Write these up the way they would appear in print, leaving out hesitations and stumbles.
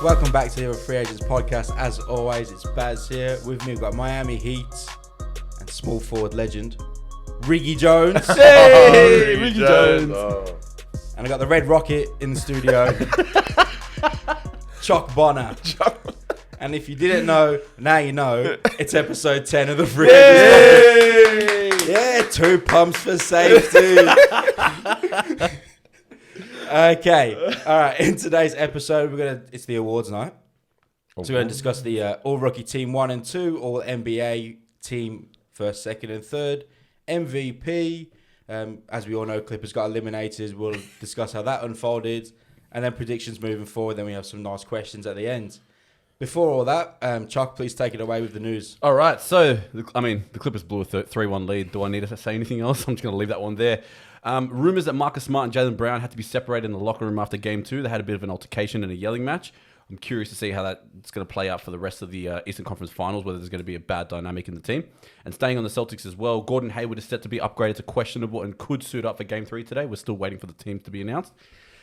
Welcome back to the Other Free Agents podcast. As always, it's Baz here. With me, we've got Miami Heat and small forward legend, Riggy Jones. Hey, Riggy Jones. Oh. And I got the Red Rocket in the studio, Choc Bonner. And if you didn't know, now you know, it's episode 10 of the Free Agents. Yeah, 2 pumps for safety. Okay, all right. In today's episode, it's the awards night. So we're going to discuss the All Rookie Team 1 and 2, All NBA Team 1st, 2nd, and 3rd, MVP. As we all know, Clippers got eliminated. We'll discuss how that unfolded, and then predictions moving forward. Then we have some nice questions at the end. Before all that, Choc, please take it away with the news. All right, so, the Clippers blew a 3-1 lead. Do I need to say anything else? I'm just going to leave that one there. Rumours that Marcus Smart and Jaylen Brown had to be separated in the locker room after Game 2. They had a bit of an altercation and a yelling match. I'm curious to see how that's going to play out for the rest of the Eastern Conference Finals, whether there's going to be a bad dynamic in the team. And staying on the Celtics as well, Gordon Hayward is set to be upgraded to questionable and could suit up for Game 3 today. We're still waiting for the teams to be announced.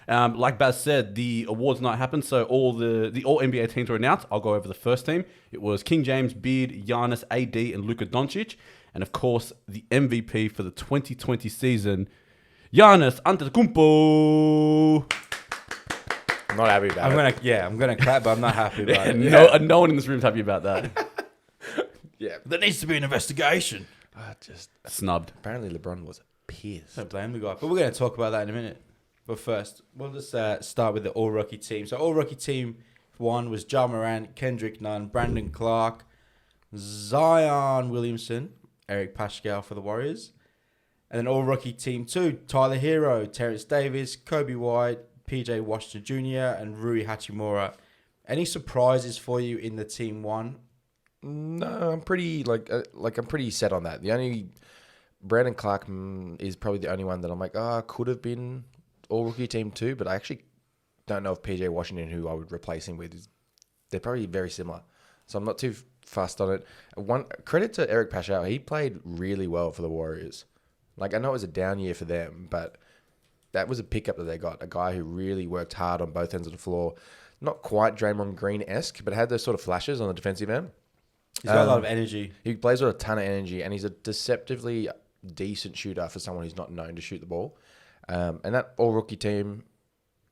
Like Baz said, the awards night happened, so all the all NBA teams were announced. I'll go over the first team. It was King James, Beard, Giannis, AD, and Luka Doncic. And of course, the MVP for the 2020 season, Giannis Antetokounmpo. I'm not happy about it. I'm gonna clap, but I'm not happy about it. No one in this room is happy about that. Yeah. There needs to be an investigation. Just Snubbed. apparently LeBron was pissed. Don't blame the guy. But we're going to talk about that in a minute. But first, we'll just start with the All-Rookie team. So All-Rookie team 1 was Ja Morant, Kendrick Nunn, Brandon Clark, Zion Williamson, Eric Paschal for the Warriors. And then All-Rookie team 2, Tyler Hero, Terrence Davis, Kobe White, PJ Washington Jr., and Rui Hachimura. Any surprises for you in the team 1? No, I'm pretty I'm pretty set on that. The only Brandon Clark is probably the only one that I'm like, could have been All Rookie Team 2, but I actually don't know if PJ Washington, who I would replace him with, they're probably very similar. So I'm not too fussed on it. One credit to Eric Paschal, he played really well for the Warriors. Like, I know it was a down year for them, but that was a pickup that they got. A guy who really worked hard on both ends of the floor. Not quite Draymond Green-esque, but had those sort of flashes on the defensive end. He's got a lot of energy. He plays with a ton of energy, and he's a deceptively decent shooter for someone who's not known to shoot the ball. And that all-rookie team,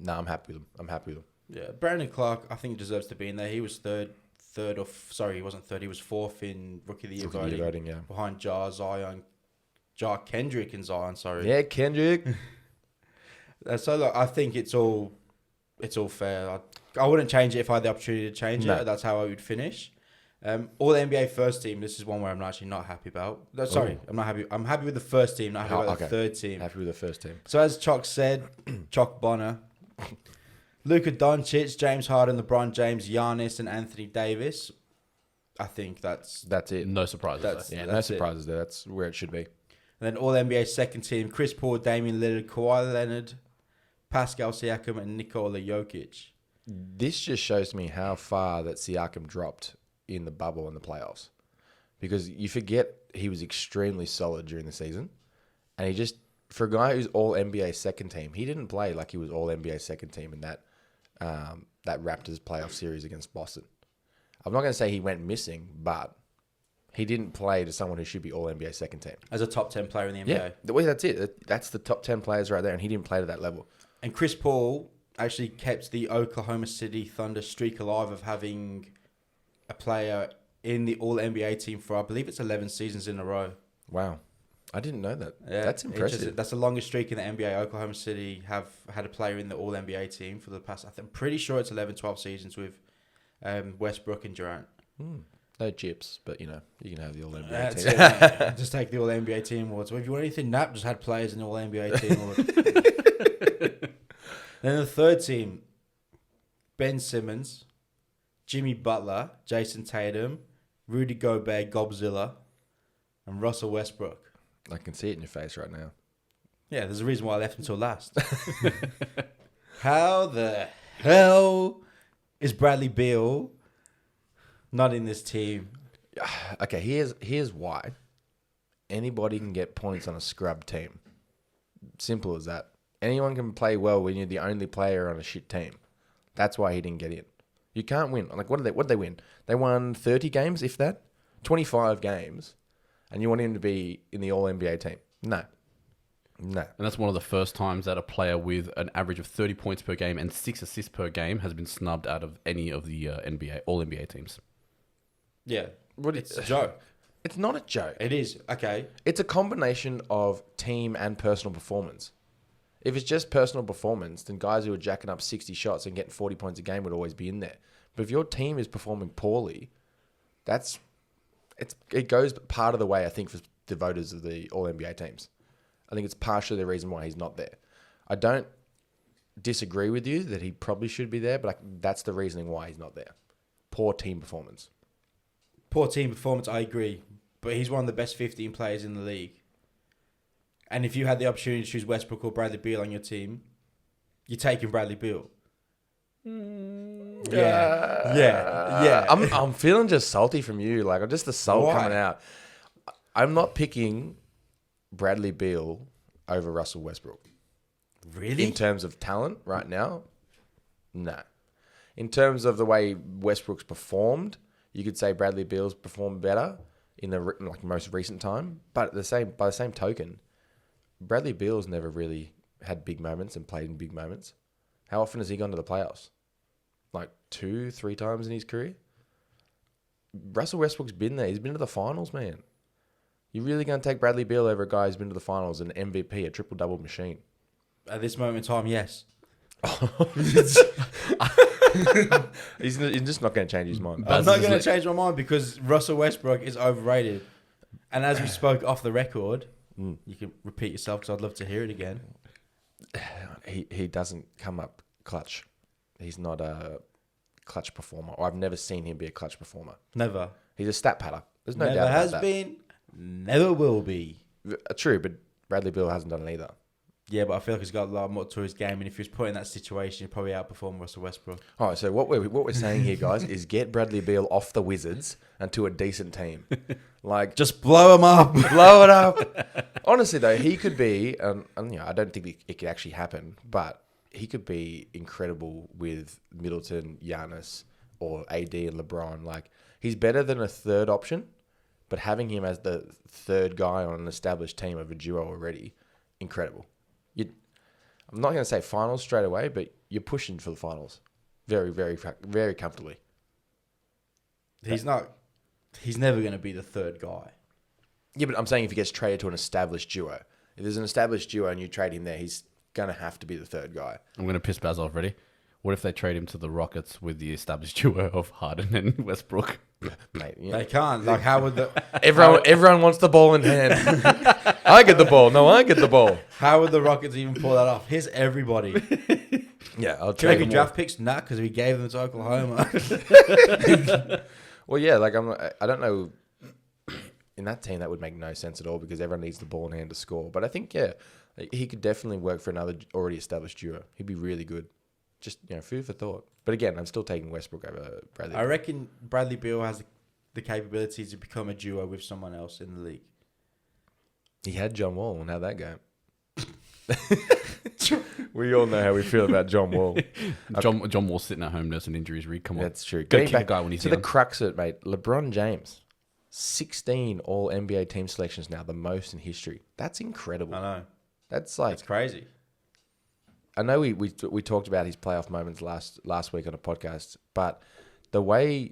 I'm happy with them. Yeah, Brandon Clark, I think, deserves to be in there. He was he wasn't third. He was 4th in Rookie of the Year voting. Yeah. Behind Kendrick and Zion, sorry. Yeah, Kendrick. So, look, I think it's all fair. I wouldn't change it if I had the opportunity to change it. That's how I would finish. All NBA first team. This is one where I'm actually not happy about. I'm not happy. I'm happy with the first team. Not happy about the third team. Happy with the first team. So as Choc said, Choc Bonner, Luka Doncic, James Harden, LeBron James, Giannis, and Anthony Davis. I think that's it. No surprises. No surprises there. That's where it should be. And then all NBA second team: Chris Paul, Damian Lillard, Kawhi Leonard, Pascal Siakam, and Nikola Jokic. This just shows me how far that Siakam dropped in the bubble and the playoffs, because you forget he was extremely solid during the season, and he just, for a guy who's all NBA second team, he didn't play like he was all NBA second team in that Raptors playoff series against Boston. I'm not going to say he went missing, but he didn't play to someone who should be all NBA second team as a top 10 player in the NBA. Yeah, that's it. That's the top 10 players right there, and he didn't play to that level. And Chris Paul actually kept the Oklahoma City Thunder streak alive of having a player in the All-NBA team for, I believe it's 11 seasons in a row. Wow. I didn't know that. Yeah, that's impressive. That's the longest streak in the NBA. Oklahoma City have had a player in the All-NBA team for the past, I'm pretty sure it's 11, 12 seasons with Westbrook and Durant. No chips, but, you can have the All-NBA team. It, just take the All-NBA team awards. Well, if you want anything, Nap just had players in the All-NBA team awards. Then the third team, Ben Simmons, Jimmy Butler, Jason Tatum, Rudy Gobert, Gobzilla, and Russell Westbrook. I can see it in your face right now. Yeah, there's a reason why I left until last. How the hell is Bradley Beal not in this team? Okay, here's why. Anybody can get points on a scrub team. Simple as that. Anyone can play well when you're the only player on a shit team. That's why he didn't get in. You can't win. Like, what did they win? They won 30 games, if that. 25 games. And you want him to be in the All-NBA team? No. No. And that's one of the first times that a player with an average of 30 points per game and 6 assists per game has been snubbed out of any of the NBA, All-NBA teams. Yeah. It's a joke. It's not a joke. It is. Okay. It's a combination of team and personal performance. If it's just personal performance, then guys who are jacking up 60 shots and getting 40 points a game would always be in there. But if your team is performing poorly, it goes part of the way, I think, for the voters of the All-NBA teams. I think it's partially the reason why he's not there. I don't disagree with you that he probably should be there, but that's the reasoning why he's not there. Poor team performance. Poor team performance, I agree. But he's one of the best 15 players in the league. And if you had the opportunity to choose Westbrook or Bradley Beal on your team, you're taking Bradley Beal. Yeah. I'm feeling just salty from you. Like, I'm just the salt Why? coming out. I'm not picking Bradley Beal over Russell Westbrook. Really? In terms of talent right now, no. In terms of the way Westbrook's performed, you could say Bradley Beal's performed better in the most recent time. But by the same token, Bradley Beal's never really had big moments and played in big moments. How often has he gone to the playoffs? Like 2-3 times in his career? Russell Westbrook's been there. He's been to the finals, man. You really going to take Bradley Beal over a guy who's been to the finals, an MVP, a triple-double machine? At this moment in time, yes. He's just not going to change his mind. I'm not going to change my mind because Russell Westbrook is overrated. And as we spoke off the record, you can repeat yourself because I'd love to hear it again. He doesn't come up clutch. He's not a clutch performer. Or I've never seen him be a clutch performer. Never. He's a stat patter. There's no Never doubt about has that. been, never will be. True, but Bradley Beal hasn't done it either. Yeah, but I feel like he's got a lot more to his game, and if he was put in that situation, he'd probably outperform Russell Westbrook. All right, so what we're saying here, guys, is get Bradley Beal off the Wizards and to a decent team. Like, Just blow him up. blow it up. Honestly, though, he could be, and I don't think it could actually happen, but he could be incredible with Middleton, Giannis, or AD and LeBron. Like, he's better than a third option, but having him as the third guy on an established team of a duo already, incredible. I'm not going to say finals straight away, but you're pushing for the finals very, very, very comfortably. He's never going to be the third guy. Yeah, but I'm saying if he gets traded to an established duo, if there's an established duo and you trade him there, he's going to have to be the third guy. I'm going to piss Baz off. Ready? What if they trade him to the Rockets with the established duo of Harden and Westbrook? Mate, They can't. Like, how would the everyone wants the ball in hand. I get the ball. No, I get the ball. how would the Rockets even pull that off? Here's everybody. Yeah, I'll Do you trade reckon him. draft picks? Nah, because we gave them to Oklahoma. Well, yeah, like I don't know. In that team, that would make no sense at all because everyone needs the ball in hand to score. But I think, yeah, he could definitely work for another already established duo. He'd be really good. Just, food for thought. But again, I'm still taking Westbrook over Bradley. I reckon Bradley Beal has the capability to become a duo with someone else in the league. He had John Wall, and how'd that go? We all know how we feel about John Wall. John Wall's sitting at home nursing injuries. Reed, come on. That's true. Go Getting kick a back guy when he's to young. the crux of it, mate. LeBron James, 16 All NBA team selections now, the most in history. That's incredible. I know. That's like It's crazy. I know we talked about his playoff moments last week on a podcast, but the way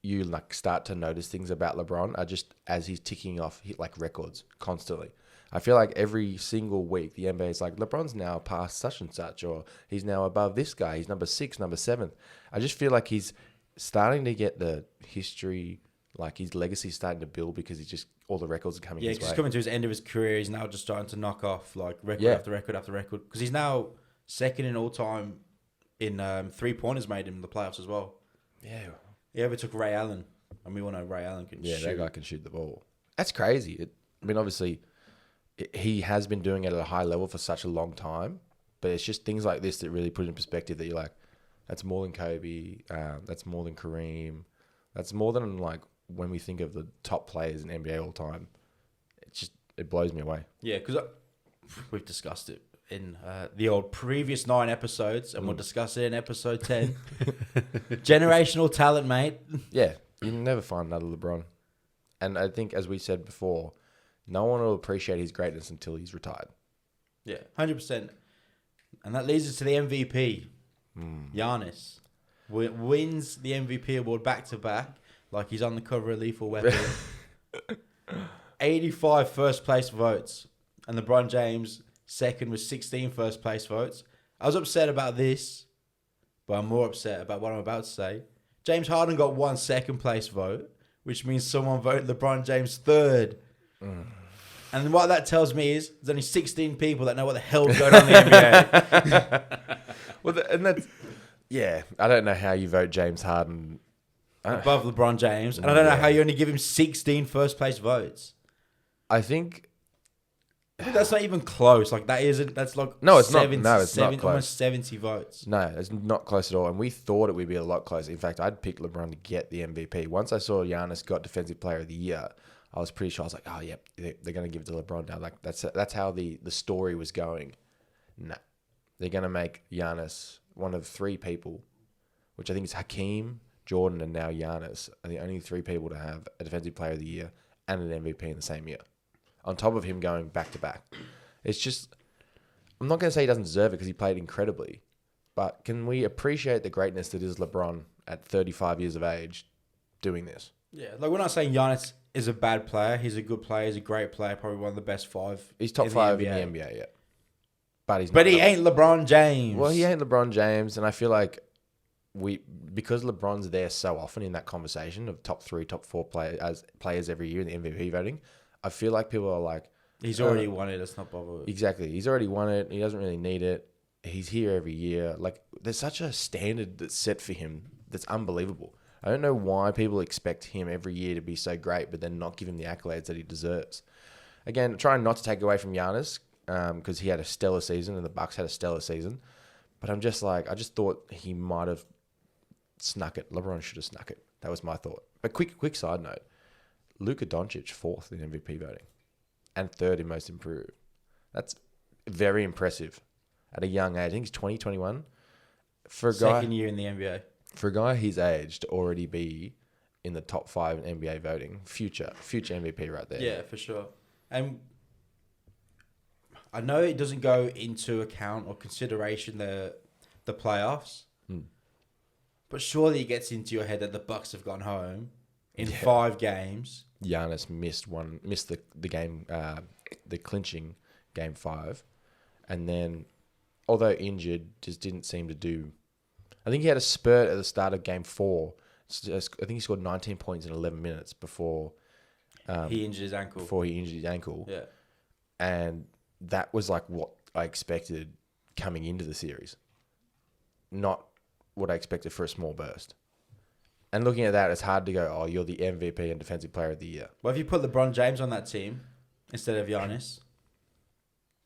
you like start to notice things about LeBron are just as he's ticking off like records constantly. I feel like every single week the NBA is like LeBron's now past such and such, or he's now above this guy. He's number 6, number 7. I just feel like he's starting to get the history, like his legacy starting to build because he's just all the records are coming Yeah, his he's way. coming to his end of his career. He's now just starting to knock off like record Yeah. after record after record because he's now second in all time in 3-pointers made in the playoffs as well. Yeah, He overtook Ray Allen, and we all know Ray Allen can yeah, shoot. that guy can shoot the ball. That's crazy. I mean, obviously, he has been doing it at a high level for such a long time, but it's just things like this that really put it in perspective that you're like, that's more than Kobe, that's more than Kareem, that's more than like when we think of the top players in NBA all time. It blows me away. Yeah, because we've discussed it in the old previous 9 episodes, and we'll discuss it in episode 10. Generational talent, mate. Yeah, you never find another LeBron. And I think, as we said before, no one will appreciate his greatness until he's retired. Yeah, 100%. And that leads us to the MVP. Giannis wins the MVP award back-to-back, like he's on the cover of Lethal Weapon. 85 first-place votes. And LeBron James, second, with 16 first-place votes. I was upset about this, but I'm more upset about what I'm about to say. James Harden got 1 second-place vote, which means someone voted LeBron James third. And what that tells me is there's only 16 people that know what the hell's going on in the NBA. And that's... Yeah, I don't know how you vote James Harden Above LeBron James. And I don't know how you only give him 16 first-place votes. I think... That's not even close. Like, that's like... No, it's not. No, it's not close. Almost 70 votes. No, it's not close at all. And we thought it would be a lot closer. In fact, I'd pick LeBron to get the MVP. Once I saw Giannis got Defensive Player of the Year, I was pretty sure. I was like, oh, yeah, they're going to give it to LeBron now. Like, that's how the story was going. No. They're going to make Giannis one of 3 people, which I think is Hakeem, Jordan, and now Giannis, are the only 3 people to have a Defensive Player of the Year and an MVP in the same year. On top of him going back-to-back. It's just... I'm not going to say he doesn't deserve it because he played incredibly. But can we appreciate the greatness that is LeBron at 35 years of age doing this? Yeah, like we're not saying Giannis is a bad player. He's a good player. He's a great player. Probably one of the best 5. He's top 5 in the NBA, yeah. But he's not. But he ain't LeBron James. Well, he ain't LeBron James. And I feel like because LeBron's there so often in that conversation of top 3, top 4 players every year in the MVP voting, I feel like people are like... He's already won it. Let's not bother. Exactly. He's already won it. He doesn't really need it. He's here every year. Like, there's such a standard that's set for him that's unbelievable. I don't know why people expect him every year to be so great, but then not give him the accolades that he deserves. Again, trying not to take away from Giannis, because he had a stellar season and the Bucks had a stellar season. But I'm just like, I just thought he might have snuck it. LeBron should have snuck it. That was my thought. But quick side note. Luka Doncic, 4th in MVP voting and 3rd in most improved. That's very impressive at a young age. I think he's 20, 21. For a guy, second year in the NBA. For a guy his age to already be in the top 5 in NBA voting, future MVP right there. Yeah, for sure. And I know it doesn't go into account or consideration the playoffs, but surely it gets into your head that the Bucks have gone home in 5 games. Giannis missed the game, the clinching game 5, and then although injured, just didn't seem to do. I think he had a spurt at the start of game 4. I think he scored 19 points in 11 minutes before he injured his ankle. Yeah, and that was like what I expected coming into the series, not what I expected for a small burst. And looking at that, it's hard to go, oh, you're the MVP and Defensive Player of the Year. Well, if you put LeBron James on that team instead of Giannis,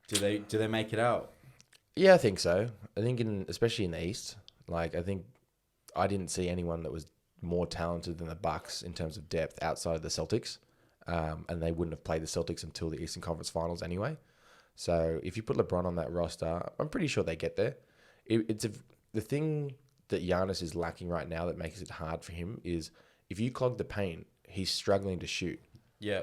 do they make it out? Yeah, I think so. I think especially in the East, like I think I didn't see anyone that was more talented than the Bucks in terms of depth outside of the Celtics, and they wouldn't have played the Celtics until the Eastern Conference Finals anyway. So if you put LeBron on that roster, I'm pretty sure they get there. The thing that Giannis is lacking right now that makes it hard for him is if you clog the paint, he's struggling to shoot. Yeah.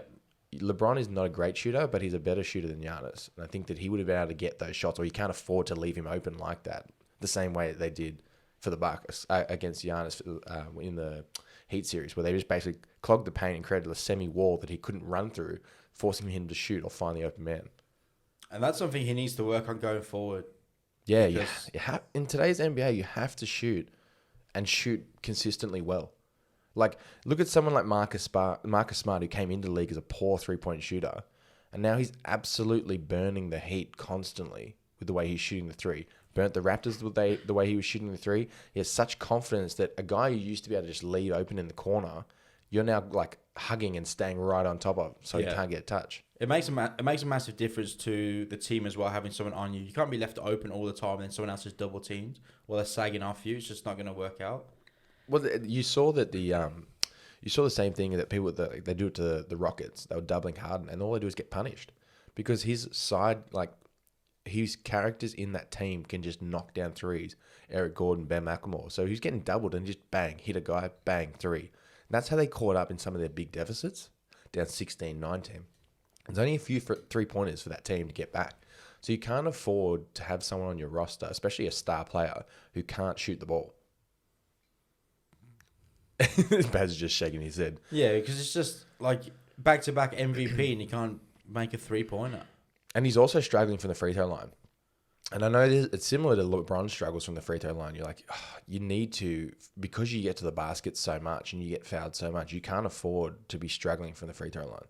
LeBron is not a great shooter, but he's a better shooter than Giannis. And I think that he would have been able to get those shots, or you can't afford to leave him open like that, the same way that they did for the Bucks against Giannis in the Heat series, where they just basically clogged the paint and created a semi-wall that he couldn't run through, forcing him to shoot or find the open man. And that's something he needs to work on going forward. Yeah, in today's NBA, you have to shoot and shoot consistently well. Like, look at someone like Marcus Smart, who came into the league as a poor 3-point shooter, and now he's absolutely burning the Heat constantly with the way he's shooting the 3. Burnt the Raptors the way he was shooting the 3. He has such confidence that a guy who used to be able to just leave open in the corner, you're now like hugging and staying right on top of, so he can't get a touch. It makes a massive difference to the team as well, having someone on you. You can't be left open all the time and then someone else is double teamed or they're sagging off you. It's just not going to work out. Well, you saw that you saw the same thing that people they do it to the Rockets. They were doubling Harden, and all they do is get punished because his side, like his characters in that team can just knock down threes. Eric Gordon, Ben McLemore. So he's getting doubled and just bang, hit a guy, bang, three. And that's how they caught up in some of their big deficits, down 16-19. There's only a few 3-pointers for that team to get back. So you can't afford to have someone on your roster, especially a star player, who can't shoot the ball. Baz is just shaking his head. Yeah, because it's just like back-to-back MVP and you can't make a 3-pointer. And he's also struggling from the free throw line. And I know it's similar to LeBron struggles from the free throw line. You're like, you need to, because you get to the basket so much and you get fouled so much, you can't afford to be struggling from the free throw line.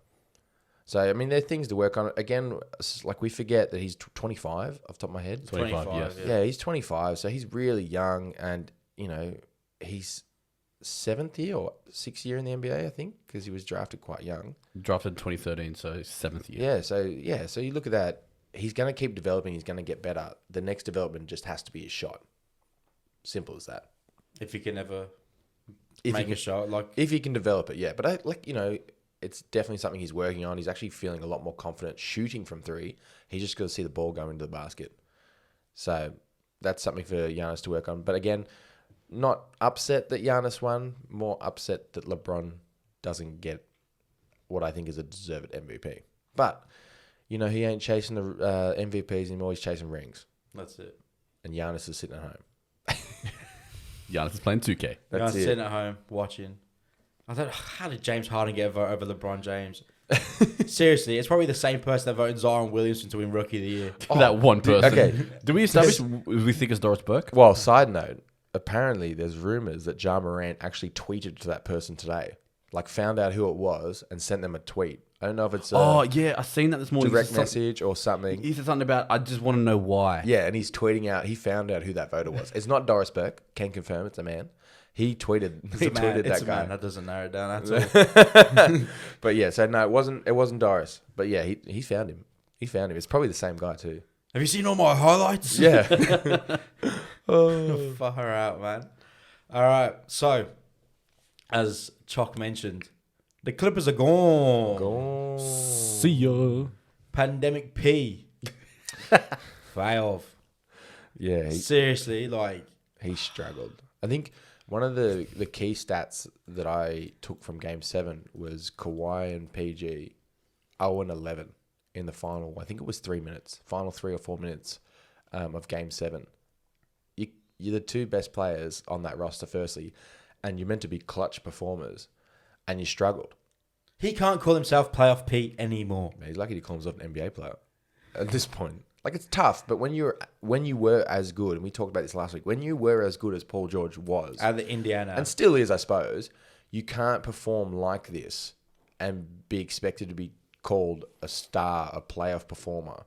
So, I mean, there are things to work on. Again, like we forget that he's 25 off the top of my head. 25, yes. Yeah, he's 25. So he's really young and, he's 7th year or 6th year in the NBA, I think, because he was drafted quite young. Drafted in 2013, so 7th year. Yeah, so you look at that. He's going to keep developing. He's going to get better. The next development just has to be his shot. Simple as that. If he can ever If make he a can, shot, like if he can develop it, yeah. But it's definitely something he's working on. He's actually feeling a lot more confident shooting from three. He's just got to see the ball go into the basket. So that's something for Giannis to work on. But again, not upset that Giannis won. More upset that LeBron doesn't get what I think is a deserved MVP. But he ain't chasing the MVPs anymore. He's chasing rings. that's it. And Giannis is sitting at home. Giannis is playing 2K. That's That's it. sitting at home watching. I thought, how did James Harden get a vote over LeBron James? Seriously, it's probably the same person that voted Zion Williamson to win Rookie of the Year. That one person. Okay. Do we establish we think it's Doris Burke? Well, side note, apparently there's rumors that Ja Morant actually tweeted to that person today. Like found out who it was and sent them a tweet. I don't know if it's Oh, yeah. I seen that this morning. direct message or something. He said something about, I just want to know why. Yeah, and he's tweeting out. He found out who that voter was. It's not Doris Burke. Can confirm it's a man. He tweeted. It's He a man. tweeted It's that a guy. man. That doesn't narrow it down at all. But yeah, so no, it wasn't Doris. But yeah, he found him. He found him. It's probably the same guy too. Have you seen all my highlights? Yeah. Far out, man. All right. So, as Choc mentioned, the Clippers are gone. See ya. Pandemic P. Fail. Yeah, Seriously, like, he struggled. I think one of the key stats that I took from Game 7 was Kawhi and PG 0-11 in the final. I think it was 3 minutes, final 3 or 4 minutes of Game 7. You're the two best players on that roster, firstly, and you're meant to be clutch performers, and you struggled. he can't call himself Playoff P anymore. Man, he's lucky to call himself an NBA player at this point. Like, it's tough, but when you were as good, and we talked about this last week, when you were as good as Paul George was, Out of the Indiana. and still is, I suppose, you can't perform like this and be expected to be called a star, a playoff performer.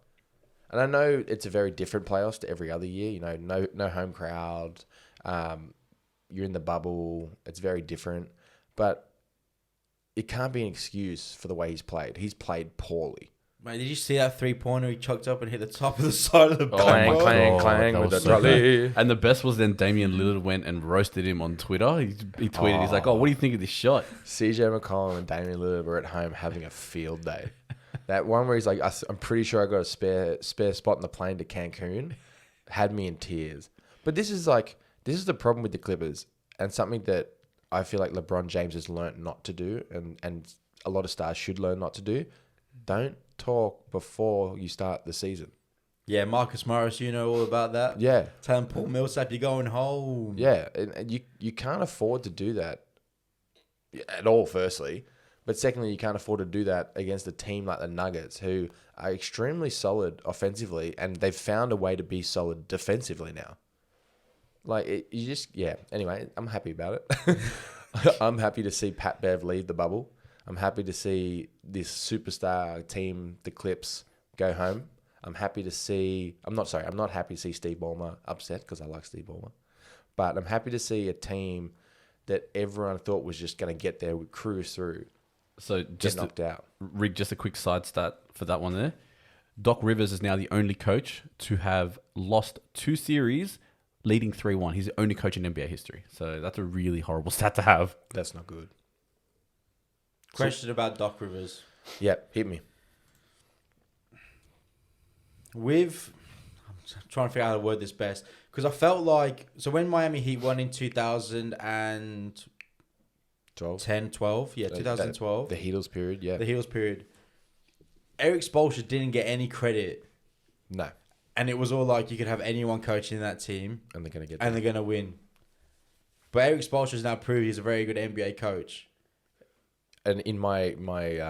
And I know it's a very different playoffs to every other year. No home crowd. You're in the bubble. It's very different. But it can't be an excuse for the way he's played. He's played poorly. Mate, did you see that 3-pointer he chucked up and hit the top of the side of the Clang, backboard? clang, God, clang that with was the so trolley. bad. And the best was then Damian Lillard went and roasted him on Twitter. He tweeted, he's like, "Oh, what do you think of this shot?" CJ McCollum and Damian Lillard were at home having a field day. That one where he's like, I'm pretty sure I got a spare spot in the plane to Cancun, had me in tears. But this is the problem with the Clippers, and something that I feel like LeBron James has learnt not to do, and a lot of stars should learn not to do. Don't talk before you start the season. Yeah, Marcus Morris, you know all about that. Yeah. Telling Paul Millsap, you're going home. Yeah, and you can't afford to do that at all, firstly. But secondly, you can't afford to do that against a team like the Nuggets, who are extremely solid offensively, and they've found a way to be solid defensively now. Anyway, I'm happy about it. I'm happy to see Pat Bev leave the bubble. I'm happy to see this superstar team, the Clips, go home. I'm not happy to see Steve Ballmer upset, because I like Steve Ballmer. But I'm happy to see a team that everyone thought was just going to get there, would cruise through, So get knocked out. Rig, just a quick side stat for that one there. Doc Rivers is now the only coach to have lost 2 series leading 3-1. He's the only coach in NBA history. So that's a really horrible stat to have. That's not good. Question about Doc Rivers. Yep, hit me. With trying to figure out how to word this best. Because I felt like, so when Miami Heat won in 2010, 12, yeah, 2012, The Heatles period, yeah. the Heels period, Eric Spoelstra didn't get any credit. No. And it was all like, you could have anyone coaching that team, And they're going to get and they're going to win. But Eric Spoelstra's now proved he's a very good NBA coach. And in my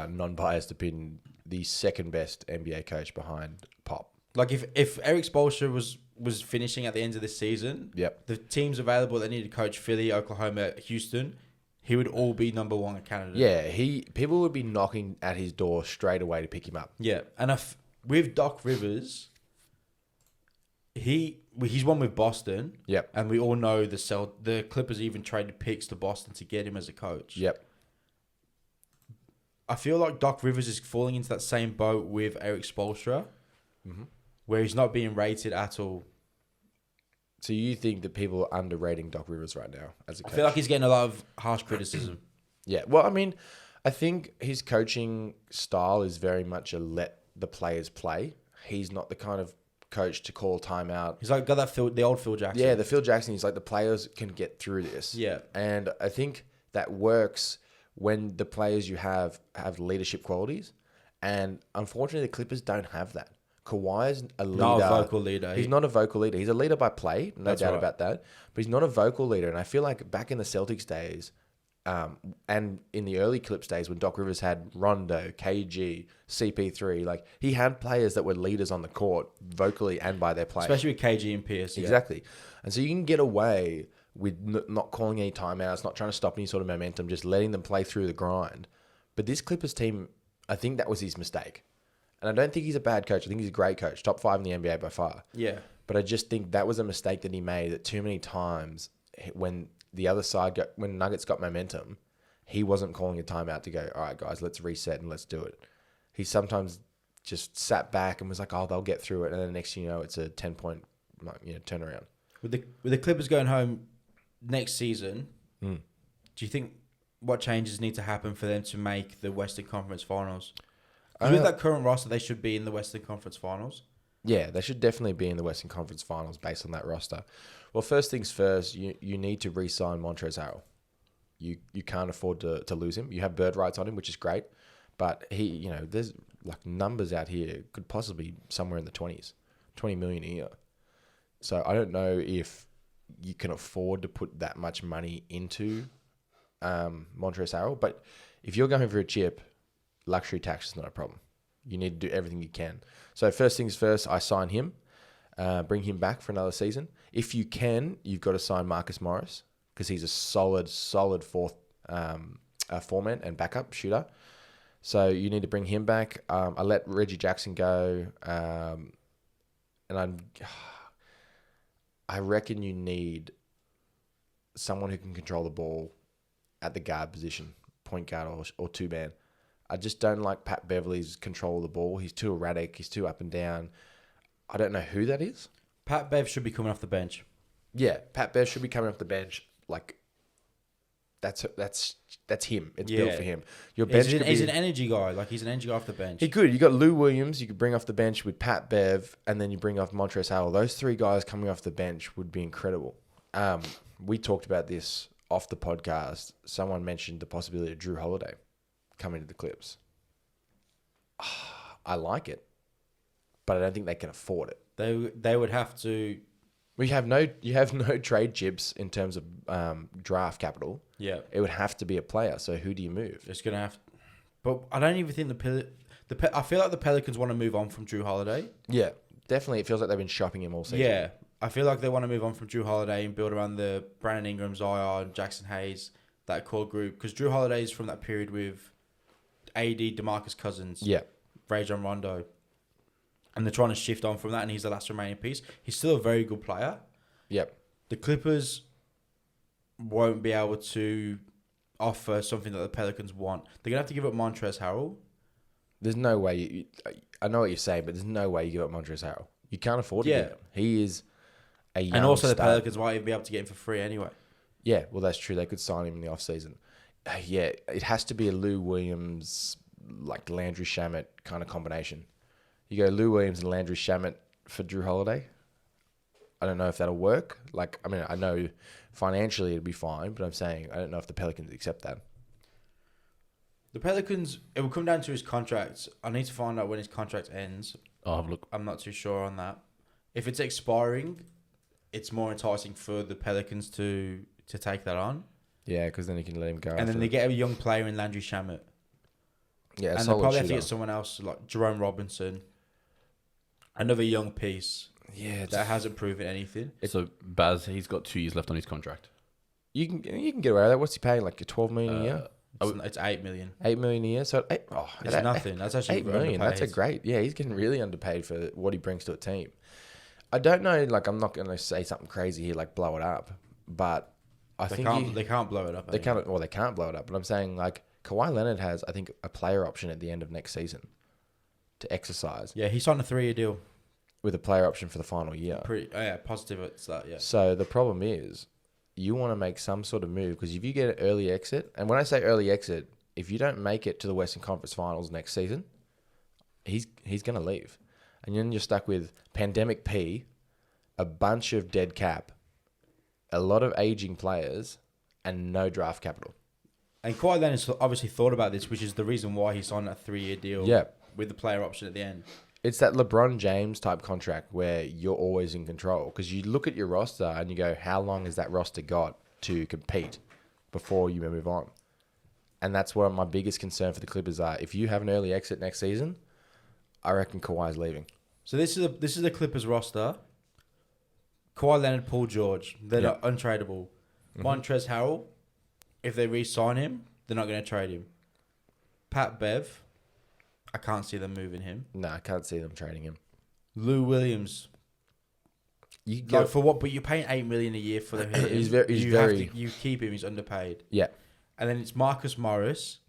non-biased opinion, the second best NBA coach behind Pop. Like, if Eric Spoelstra was finishing at the end of this season, Yep. the teams available that needed to coach Philly, Oklahoma, Houston, he would all be number one candidate. Yeah, people would be knocking at his door straight away to pick him up. Yeah, and with Doc Rivers, he's won with Boston. Yep. And we all know the Clippers even traded picks to Boston to get him as a coach. Yep. I feel like Doc Rivers is falling into that same boat with Eric Spoelstra, where he's not being rated at all. So you think that people are underrating Doc Rivers right now as a coach? I feel like he's getting a lot of harsh criticism. Yeah. Well, I mean, I think his coaching style is very much a let the players play. He's not the kind of coach to call timeout. He's like got the old Phil Jackson. Yeah, the Phil Jackson. He's like, the players can get through this. Yeah. And I think that works when the players you have leadership qualities. And unfortunately, the Clippers don't have that. Kawhi's a leader. Not a vocal leader. He's not a vocal leader. He's a leader by play, no doubt about that. But he's not a vocal leader. And I feel like back in the Celtics days, and in the early Clips days when Doc Rivers had Rondo, KG, CP3, like he had players that were leaders on the court vocally and by their play. Especially with KG and Pierce. Yeah. Exactly. And so you can get away with not calling any timeouts, not trying to stop any sort of momentum, just letting them play through the grind. But this Clippers team, I think that was his mistake. And I don't think he's a bad coach. I think he's a great coach, top 5 in the NBA by far. Yeah. But I just think that was a mistake that he made, that too many times when the other side when Nuggets got momentum, he wasn't calling a timeout to go, all right, guys, let's reset and let's do it. He sometimes just sat back and was like, oh, they'll get through it. And then the next thing you know, it's a 10-point turnaround. With the Clippers going home next season, do you think what changes need to happen for them to make the Western Conference Finals? With that current roster, they should be in the Western Conference Finals. Yeah, they should definitely be in the Western Conference Finals based on that roster. Well, first things first, you need to re-sign Montrezl Harrell. You can't afford to lose him. You have bird rights on him, which is great, but there's like numbers out here could possibly somewhere in the 20s, 20 million a year. So I don't know if you can afford to put that much money into Montrezl Harrell, but if you're going for a chip, luxury tax is not a problem. You need to do everything you can. So first things first, I sign him, bring him back for another season. If you can, you've got to sign Marcus Morris because he's a solid fourth foreman and backup shooter. So you need to bring him back. I let Reggie Jackson go, and I reckon you need someone who can control the ball at the guard position, point guard or two-man. I just don't like Pat Beverly's control of the ball. He's too erratic. He's too up and down. I don't know who that is. Pat Bev should be coming off the bench. Yeah, Pat Bev should be coming off the bench. Like, that's him. It's built for him. Your bench he's an energy guy. Like, he's an energy guy off the bench. He could. You got Lou Williams. You could bring off the bench with Pat Bev, and then you bring off Montrezl Harrell. Those three guys coming off the bench would be incredible. We talked about this off the podcast. Someone mentioned the possibility of Drew Holiday coming to the Clips. I like it, but I don't think they can afford it. They would have to. You have no trade chips in terms of draft capital. Yeah, it would have to be a player. So who do you move? It's gonna have, but I don't even think I feel like the Pelicans want to move on from Drew Holiday. Yeah, definitely. It feels like they've been shopping him all season. Yeah, I feel like they want to move on from Drew Holiday and build around the Brandon Ingram, Zion, Jackson Hayes, that core group. Because Drew Holiday is from that period with AD, DeMarcus Cousins, Rajon Rondo. And they're trying to shift on from that, and he's the last remaining piece. He's still a very good player. Yep. The Clippers won't be able to offer something that the Pelicans want. They're going to have to give up Montrezl Harrell. There's no way. I know what you're saying, but there's no way you give up Montrezl Harrell. You can't afford to give him. He is a young And also star. the Pelicans might even be able to get him for free anyway. Yeah, well, that's true. They could sign him in the offseason. Yeah, it has to be a Lou Williams, like Landry Shamet kind of combination. You go Lou Williams and Landry Shamet for Drew Holiday. I don't know if that'll work. Like, I mean, I know financially it'd be fine, but I'm saying I don't know if the Pelicans accept that. The Pelicans, it will come down to his contract. I need to find out when his contract ends. I'll have a look. I'm not too sure on that. If it's expiring, it's more enticing for the Pelicans to take that on. Yeah, because then you can let him go. And then they get a young player in Landry Shamet. yeah, And they'll solid probably have to shooter. get someone else like Jerome Robinson. Another young piece Yeah, that hasn't proven anything. So Baz, he's got 2 years left on his contract. you can get away with that. What's he paying? Like $12 million a year, It's 8 million. $8 million a year. So It's nothing. That's actually $8 million. That's a underpaid. great. Yeah, he's getting really underpaid for what he brings to a team. I don't know. Like, I'm not going to say something crazy here, like blow it up, but I They think can't. They can't blow it up. they can't. Well, they can't blow it up. But I'm saying like Kawhi Leonard has, I think, a player option at the end of next season to exercise Yeah, he signed a 3-year deal. with a player option for the final year. Yeah, positive. It's that. Yeah. So the problem is, you want to make some sort of move because if you get an early exit, and when I say early exit, if you don't make it to the Western Conference Finals next season, he's going to leave, and then you're stuck with pandemic P, a bunch of dead cap, a lot of aging players, and no draft capital. And Kawhi Leonard's obviously thought about this, which is the reason why he signed a 3-year deal. Yeah. With the player option at the end. It's that LeBron James type contract where you're always in control because you look at your roster and you go, how long has that roster got to compete before you move on? And that's what my biggest concern for the Clippers are. If you have an early exit next season, I reckon Kawhi's leaving. So this is the Clippers roster. Kawhi Leonard, Paul George, they're not untradeable. Montrezl Harrell, if they re-sign him, they're not going to trade him. Pat Bev, I can't see them moving him. No, I can't see them trading him. Lou Williams, You like for what? But you're paying $8 million a year for him. You keep him. He's underpaid. Yeah. And then it's Marcus Morris,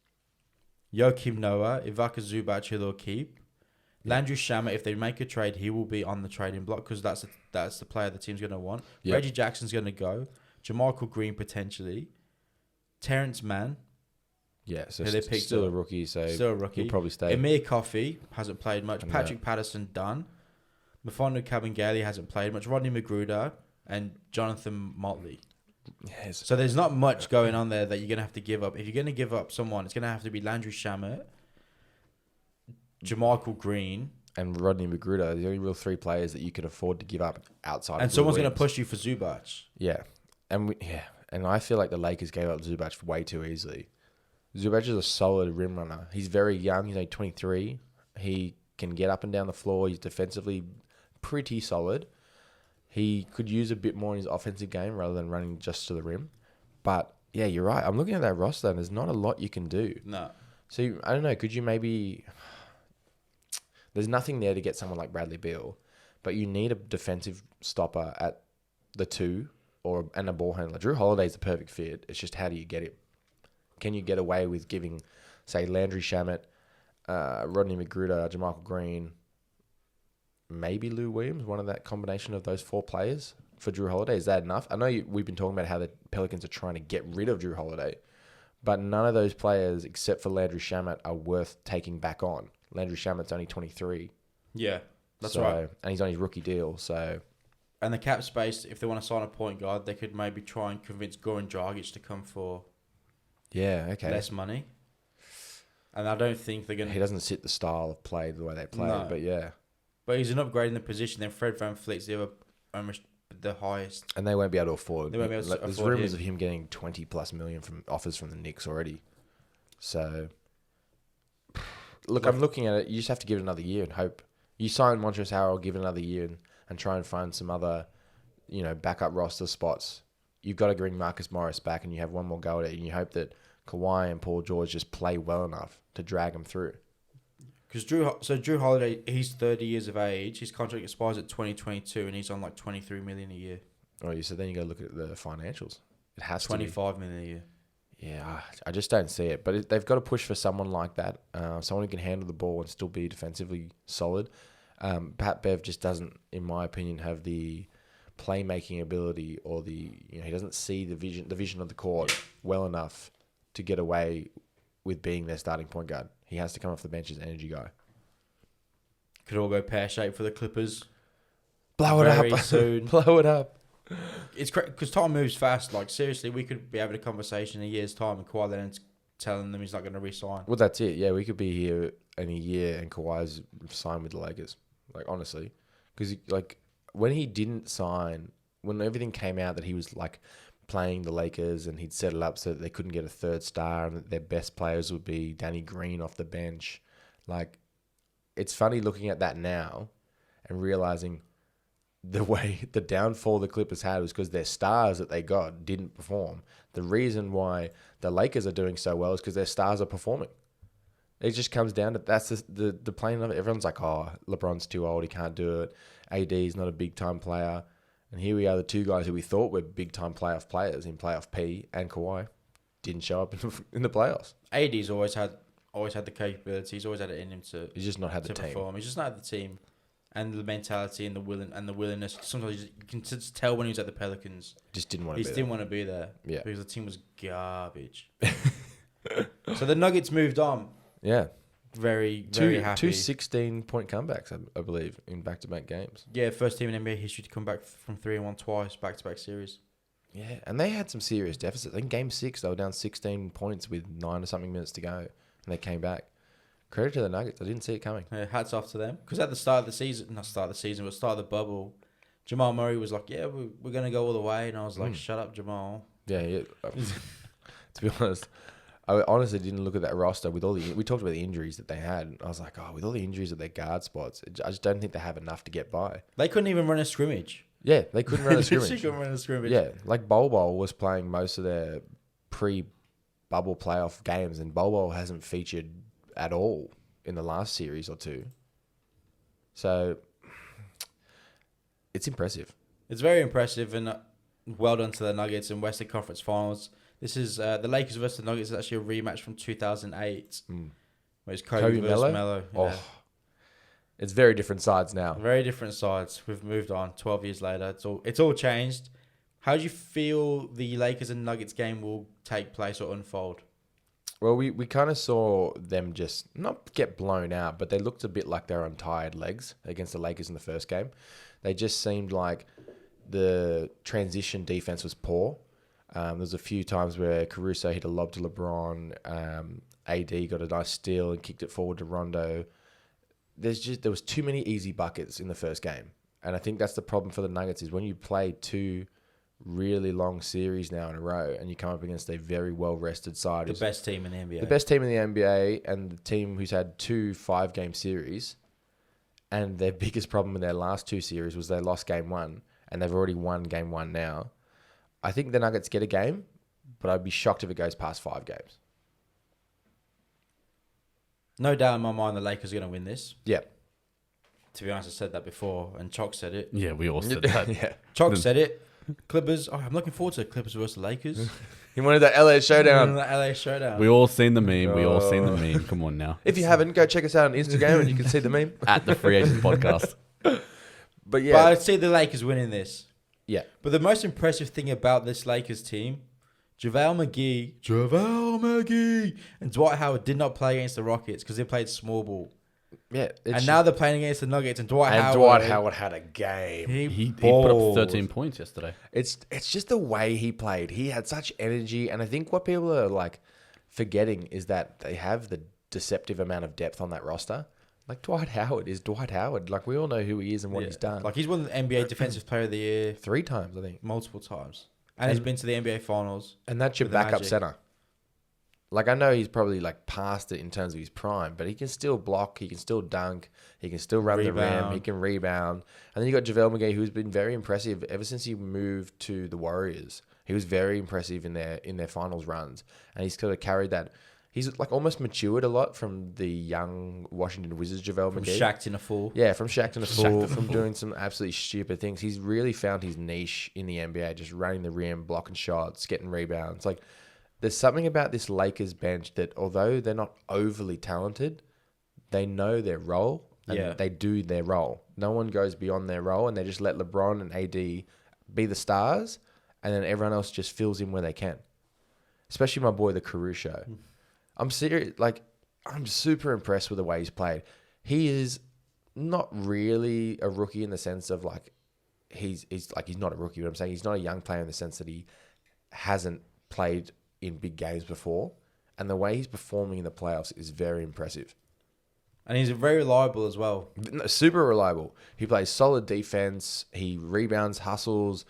Joakim Noah, Ivaka Zubac, who they'll keep. Landry Shamet, if they make a trade, he will be on the trading block because that's the player the team's going to want. Yep. Reggie Jackson's going to go. Jamarcus Green potentially. Terrence Mann, Yeah, so who they picked still a up. rookie, so Still a rookie. he'll probably stay. Emir Coffey hasn't played much. No. Patrick Patterson done. Mafonu Kabengele hasn't played much. Rodney Magruder and Jonathan Motley. Yes. So there's not much going on there that you're going to have to give up. If you're going to give up someone, it's going to have to be Landry Shamet, Jamarcus Green. And Rodney Magruder are the only real 3 players that you can afford to give up outside And of someone's going to Williams. push you for Zubac. Yeah. And I feel like the Lakers gave up Zubac way too easily. Zubac is a solid rim runner. He's very young. He's only 23. He can get up and down the floor. He's defensively pretty solid. He could use a bit more in his offensive game rather than running just to the rim. But, yeah, you're right. I'm looking at that roster, and there's not a lot you can do. No. So, I don't know. Could you maybe... There's nothing there to get someone like Bradley Beal, but you need a defensive stopper at the 2 and a ball handler. Drew Holiday's the perfect fit. It's just how do you get him? Can you get away with giving, say, Landry Shamet, Rodney Magruder, Jamarcus Green, maybe Lou Williams, one of that combination of those 4 players for Drew Holiday? Is that enough? I know we've been talking about how the Pelicans are trying to get rid of Drew Holiday, but none of those players except for Landry Shamet are worth taking back on. Landry Shamet's only 23. Yeah, that's So- right. And he's on his rookie deal, so... And the cap space, if they want to sign a point guard, they could maybe try and convince Goran Dragic to come for Yeah, okay. less money. And I don't think they're going He to... doesn't sit the style of play the way they play, No. but yeah. But he's an upgrade in the position. Then Fred VanVleet's the highest. And they won't be able to afford. They won't be able to There's afford rumors him. of him getting 20+ million from offers from the Knicks already. So, look, I'm looking at it. You just have to give it another year and hope. You sign Montrezl Harrell, give it another year and try and find some other, backup roster spots. You've got to bring Marcus Morris back, and you have one more go at it, and you hope that Kawhi and Paul George just play well enough to drag them through. Because Drew Holiday, he's 30 years of age. His contract expires at 2022, and he's on like 23 million a year. Oh, so then you got to look at the financials. It has to be. 25 million a year. Yeah, I just don't see it. But they've got to push for someone like that, someone who can handle the ball and still be defensively solid. Pat Bev just doesn't, in my opinion, have the playmaking ability or he doesn't see the vision of the court well enough to get away with being their starting point guard. He has to come off the bench as energy guy. Could all go pear-shaped for the Clippers. Blow it very up. soon. Blow it up. It's because time moves fast. Like, seriously, we could be having a conversation in a year's time and Kawhi Leonard's telling them he's not going to re-sign. Well, that's it. Yeah, we could be here in a year and Kawhi's signed with the Lakers. Like, honestly. Because, like, when he didn't sign, when everything came out that he was, like, playing the Lakers and he'd set it up so that they couldn't get a third star and that their best players would be Danny Green off the bench. Like, it's funny looking at that now and realizing the downfall the Clippers had was because their stars that they got didn't perform. The reason why the Lakers are doing so well is because their stars are performing. It just comes down to that's the plain of it. Everyone's like, oh, LeBron's too old, he can't do it. AD's not a big time player. And here we are, the two guys who we thought were big time playoff players in playoff P and Kawhi didn't show up in the playoffs. AD's always had the capability. He's always had it in him to He's just not had the team. perform. He's just not had the team and the mentality and the willingness. Sometimes you can just tell when he was at the Pelicans. Just didn't want He to be just there. didn't want to be there. Yeah. Because the team was garbage. So the Nuggets moved on. Yeah. Very Two happy. 16-point comebacks, I believe, in back-to-back games. Yeah, first team in NBA history to come back from 3-1 twice, back-to-back series. Yeah, and they had some serious deficits. In Game 6, they were down 16 points with 9 or something minutes to go, and they came back. Credit to the Nuggets. I didn't see it coming. Hats off to them. Because at the start of the season, not start of the season, but start of the bubble, Jamal Murray was like, yeah, we're going to go all the way. And I was like, shut up, Jamal. Yeah. To be honest, I honestly didn't look at that roster with all the... We talked about the injuries that they had. I was like, oh, with all the injuries at their guard spots, I just don't think they have enough to get by. They couldn't even run a scrimmage. Yeah, they couldn't run a They scrimmage. couldn't run a scrimmage. Yeah, like Bol was playing most of their pre-bubble playoff games, and Bol hasn't featured at all in the last series or two. So it's impressive. It's very impressive, and well done to the Nuggets in Western Conference Finals. This is the Lakers versus the Nuggets. Is actually a rematch from 2008, where it's Kobe versus Melo? Melo. Yeah. Oh, it's very different sides now. Very different sides. We've moved on. 12 years later, it's all changed. How do you feel the Lakers and Nuggets game will take place or unfold? Well, we kind of saw them just not get blown out, but they looked a bit like they're on tired legs against the Lakers in the first game. They just seemed like the transition defense was poor. There was a few times where Caruso hit a lob to LeBron. AD got a nice steal and kicked it forward to Rondo. There was too many easy buckets in the first game. And I think that's the problem for the Nuggets is when you play two really long series now in a row and you come up against a very well-rested side. The best team in the NBA. The best team in the NBA and the team who's had 2 5-game series, and their biggest problem in their last 2 series was they lost game 1 and they've already won game 1 now. I think the Nuggets get a game, but I'd be shocked if it goes past 5 games. No doubt in my mind the Lakers are going to win this. Yeah. To be honest, I said that before, and Choc said it. Yeah, we all said that. Yeah. Choc said it. Clippers. Oh, I'm looking forward to Clippers versus Lakers. He wanted that LA showdown. The LA showdown. We all seen the meme. We all seen the meme. Come on now. If you haven't, go check us out on Instagram and you can see the meme. At the Free Agents Podcast. But yeah. But I see the Lakers winning this. Yeah. But the most impressive thing about this Lakers team, JaVale McGee, and Dwight Howard did not play against the Rockets because they played small ball. Yeah. And now they're playing against the Nuggets, and Dwight Howard had a game. He put up balled. 13 points yesterday. It's just the way he played. He had such energy, and I think what people are like forgetting is that they have the deceptive amount of depth on that roster. Like Dwight Howard is Dwight Howard. Like we all know who he is and what he's done. Like he's won the NBA Defensive Player of the Year 3 times, I think. multiple times, and he's been to the NBA Finals. And that's your with the backup Magic. center. Like I know he's probably like past it in terms of his prime, but he can still block, he can still dunk, he can still run the rim, Rebound. he can rebound. And then you got JaVale McGee, who's been very impressive ever since he moved to the Warriors. He was very impressive in their finals runs, and he's kind of carried that. He's like almost matured a lot from the young Washington Wizards JaVale From McGee. Shaq in a fool. Yeah, from Shaq to the fool, from doing some absolutely stupid things. He's really found his niche in the NBA, just running the rim, blocking shots, getting rebounds. Like, there's something about this Lakers bench that, although they're not overly talented, they know their role and they do their role. No one goes beyond their role, and they just let LeBron and AD be the stars, and then everyone else just fills in where they can. Especially my boy, the Caruso. I'm serious. Like, I'm super impressed with the way he's played. He is not really a rookie in the sense of like he's not a rookie. But I'm saying he's not a young player in the sense that he hasn't played in big games before, and the way he's performing in the playoffs is very impressive. And he's very reliable as well. Super reliable. He plays solid defense. He rebounds, hustles,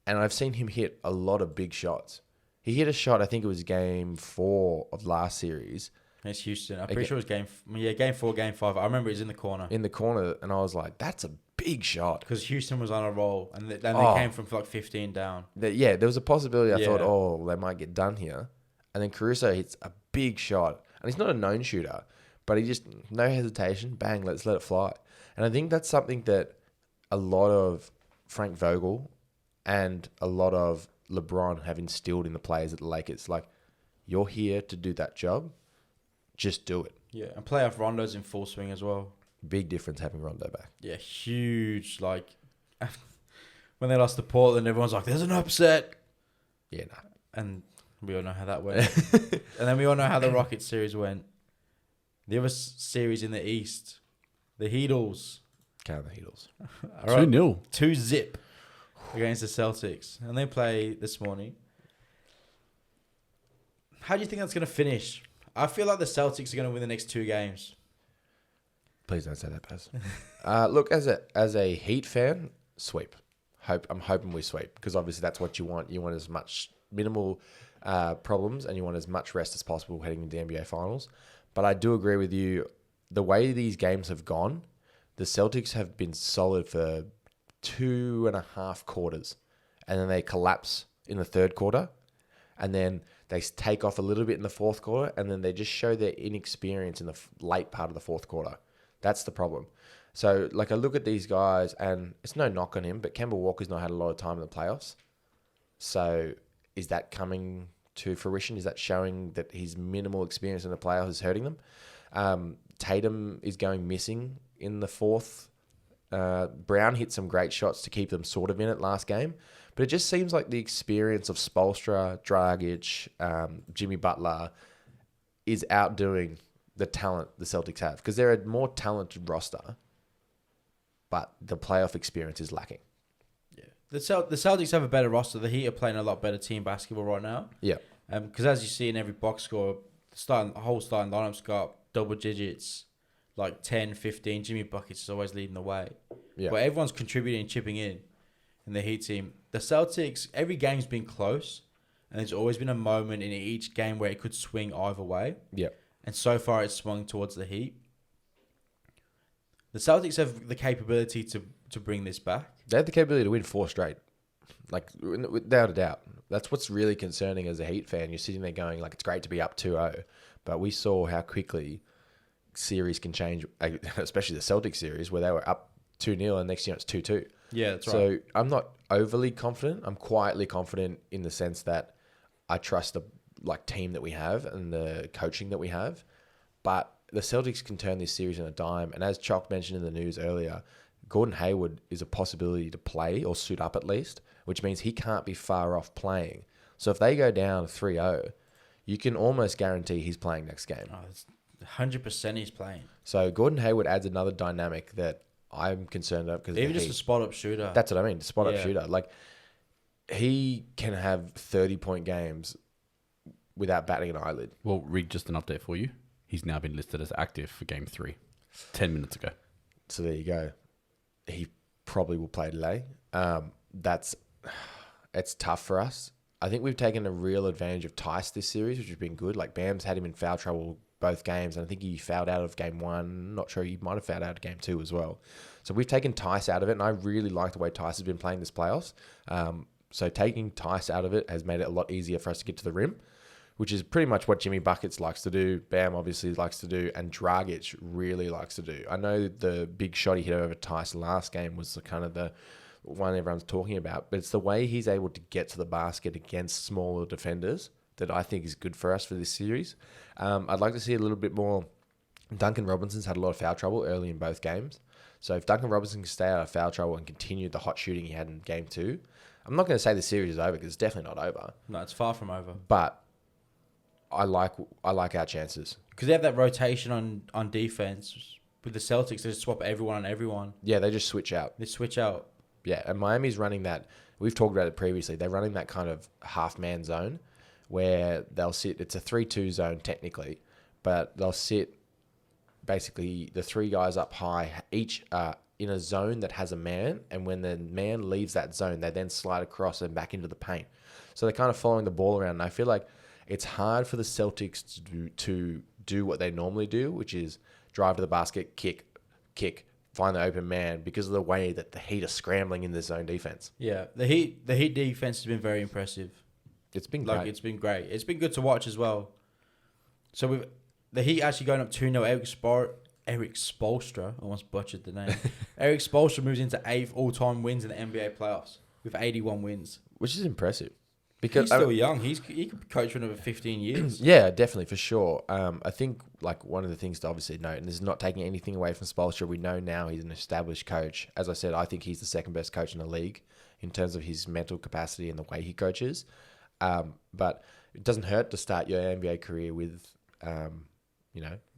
and I've seen him hit a lot of big shots. He hit a shot, I think it was game 4 of last series. It's Houston. I'm pretty sure it was game 4, game 5. I remember it was in the corner. In the corner, and I was like, that's a big shot. Because Houston was on a roll, and they came from like 15 down. There was a possibility. I thought, they might get done here. And then Caruso hits a big shot. And he's not a known shooter, but he just, no hesitation, bang, let's let it fly. And I think that's something that a lot of Frank Vogel and a lot of LeBron have instilled in the players at the Lakers. Like, you're here to do that job. Just do it. Yeah, and playoff Rondo's in full swing as well. Big difference having Rondo back. Yeah, huge. Like, when they lost to Portland, everyone's like, there's an upset. Yeah, no. And we all know how that went. And then we all know how the Rockets series went. The other series in the East, the Heatles. Count the Heatles. 2-0. 2-0 against the Celtics. And they play this morning. How do you think that's going to finish? I feel like the Celtics are going to win the next 2 games. Please don't say that, Paz. Look, as a Heat fan, sweep. I'm hoping we sweep because obviously that's what you want. You want as much minimal problems and you want as much rest as possible heading into the NBA Finals. But I do agree with you. The way these games have gone, the Celtics have been solid for 2.5 quarters, and then they collapse in the third quarter, and then they take off a little bit in the fourth quarter, and then they just show their inexperience in the late part of the fourth quarter. That's the problem. So, like, I look at these guys, and it's no knock on him, but Kemba Walker's not had a lot of time in the playoffs. So, is that coming to fruition? Is that showing that his minimal experience in the playoffs is hurting them? Tatum is going missing in the fourth. Brown hit some great shots to keep them sort of in it last game. But it just seems like the experience of Spoelstra, Dragic, Jimmy Butler is outdoing the talent the Celtics have. Because they're a more talented roster, but the playoff experience is lacking. Yeah, the Celtics have a better roster. The Heat are playing a lot better team basketball right now. Yeah. Because as you see in every box score, the whole starting lineup's got double digits, like 10, 15. Jimmy Buckets is always leading the way. Yeah. But everyone's contributing and chipping in the Heat team. The Celtics, every game's been close, and there's always been a moment in each game where it could swing either way. Yeah. And so far, it's swung towards the Heat. The Celtics have the capability to bring this back. They have the capability to win 4 straight. Like, without a doubt. That's what's really concerning as a Heat fan. You're sitting there going, like, it's great to be up 2-0. But we saw how quickly series can change, especially the Celtics series, where they were up 2-0 and next year it's 2-2. Yeah, that's right. So I'm not overly confident. I'm quietly confident in the sense that I trust the team that we have and the coaching that we have. But the Celtics can turn this series on a dime. And as Choc mentioned in the news earlier, Gordon Hayward is a possibility to play or suit up at least, which means he can't be far off playing. So if they go down 3-0, you can almost guarantee he's playing next game. Oh, it's 100% he's playing. So Gordon Hayward adds another dynamic that I'm concerned of. Because even just a spot-up shooter. That's what I mean, spot-up shooter. Like, he can have 30-point games without batting an eyelid. Well, Rig, just an update for you. He's now been listed as active for Game 3, 10 minutes ago. So there you go. He probably will play today. It's tough for us. I think we've taken a real advantage of Tice this series, which has been good. Like, Bam's had him in foul trouble both games, and I think he fouled out of Game 1. Not sure, he might have fouled out of Game 2 as well. So we've taken Tice out of it, and I really like the way Tice has been playing this playoffs. So taking Tice out of it has made it a lot easier for us to get to the rim, which is pretty much what Jimmy Buckets likes to do, Bam obviously likes to do, and Dragic really likes to do. I know the big shot he hit over Tice last game was the one everyone's talking about, but it's the way he's able to get to the basket against smaller defenders that I think is good for us for this series. I'd like to see a little bit more. Duncan Robinson's had a lot of foul trouble early in both games. So if Duncan Robinson can stay out of foul trouble and continue the hot shooting he had in Game 2, I'm not going to say the series is over because it's definitely not over. No, it's far from over. But I like our chances. Because they have that rotation on defense. With the Celtics, they just swap everyone on everyone. Yeah, they just switch out. They switch out. Yeah, and Miami's running that. We've talked about it previously. They're running that kind of half-man zone where they'll sit. It's a 3-2 zone technically, but they'll sit basically the three guys up high, each in a zone that has a man, and when the man leaves that zone, they then slide across and back into the paint. So they're kind of following the ball around, and I feel like it's hard for the Celtics to do what they normally do, which is drive to the basket, kick, find the open man, because of the way that the Heat are scrambling in their zone defense. Yeah, the Heat defense has been very impressive. It's been Like, great. it's been great. It's been good to watch as well. So with the Heat actually going up 2-0, Eric Spoelstra, almost butchered the name. Eric Spoelstra moves into 8th all-time wins in the NBA playoffs with 81 wins. Which is impressive. Because He's still young. He could coach for another 15 years. Yeah, definitely, for sure. I think like one of the things to obviously note, and this is not taking anything away from Spoelstra, we know now he's an established coach. As I said, I think he's the second best coach in the league in terms of his mental capacity and the way he coaches. But it doesn't hurt to start your NBA career with,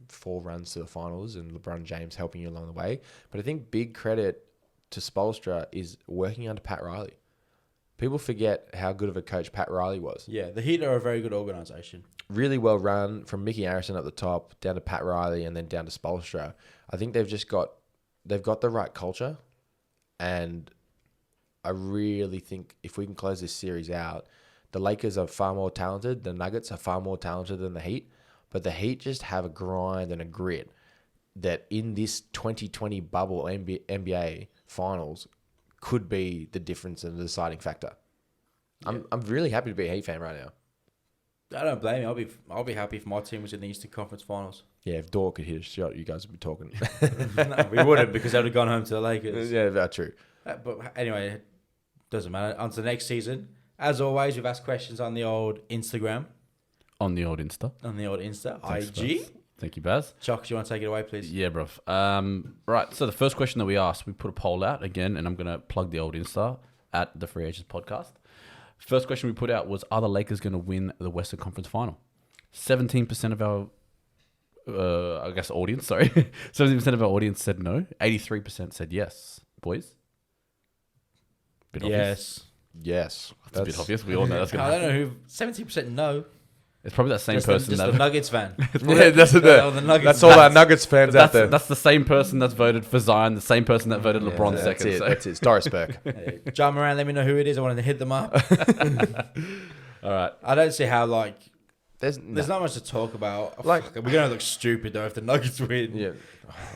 4 runs to the finals and LeBron James helping you along the way. But I think big credit to Spoelstra is working under Pat Riley. People forget how good of a coach Pat Riley was. Yeah, the Heat are a very good organisation. Really well run from Mickey Arison at the top down to Pat Riley and then down to Spoelstra. I think they've got the right culture, and I really think if we can close this series out, the Lakers are far more talented. The Nuggets are far more talented than the Heat, but the Heat just have a grind and a grit that in this 2020 bubble NBA finals could be the difference and the deciding factor. Yeah. I'm really happy to be a Heat fan right now. I don't blame you. I'll be happy if my team was in the Eastern Conference Finals. Yeah, if Dort could hit a shot, you guys would be talking. No, we wouldn't, because they would have gone home to the Lakers. Yeah, that's true. But anyway, it doesn't matter. On to the next season. As always, we've asked questions on the old Instagram. On the old Insta. Thanks, IG. Baz. Thank you, Baz. Choc, do you want to take it away, please? Yeah, bruv. Right, so the first question that we asked, we put a poll out again, and I'm going to plug the old Insta at the Free Agents Podcast. First question we put out was, are the Lakers going to win the Western Conference Final? 17% of our, audience, 17% of our audience said no. 83% said yes. Boys? Bit obvious. Yes. That's a bit obvious. We all know that's going to I happen. don't know who. 70% no. It's probably that same Just person the that... Nuggets fan. Yeah, that's the Nuggets that's all our Nuggets fans out there. That's the same person that's voted for Zion, the same person that voted LeBron that's second. it. So. That's it. It's Doris Burke. Hey, John Moran, let me know who it is. I wanted to hit them up. All right. I don't see how, There's not much to talk about. Like- Fuck, we're going to look stupid, though, if the Nuggets win. Yeah,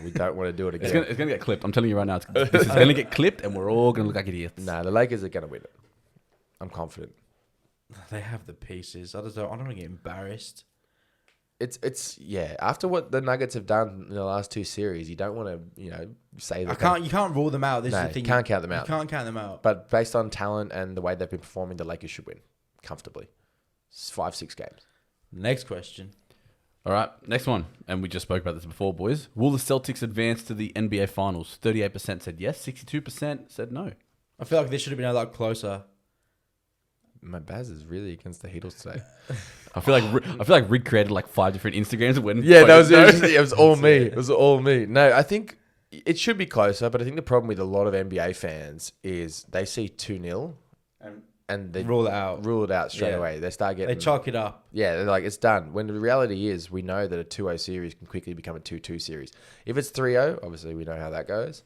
we don't want to do it It's again. gonna get clipped. I'm telling you right now, this is gonna get clipped, and we're all gonna look like idiots. Nah, the Lakers are going to win it. I'm confident. They have the pieces. I don't want to get embarrassed. It's after what the Nuggets have done in the last 2 series, you don't want to, say that. You can't rule them out. This is No, the thing. you can't count them out. You can't count them out. But based on talent and the way they've been performing, the Lakers should win comfortably. 5-6 games. Next question. All right, next one, and we just spoke about this before, boys. Will the Celtics advance to the NBA Finals? 38% said yes, 62% said no. I feel like this should have been a lot closer. My Baz is really against the Heatles today. I feel like Rick created like 5 different Instagrams when Yeah, voted no. it was all me. It was all me. No, I think it should be closer, but I think the problem with a lot of NBA fans is they see 2-0 and they Rule it out. rule it out straight Yeah. away. They start getting... They chalk it up. Yeah, they're like, it's done. When the reality is, we know that a 2-0 series can quickly become a 2-2 series. If it's 3-0, obviously we know how that goes.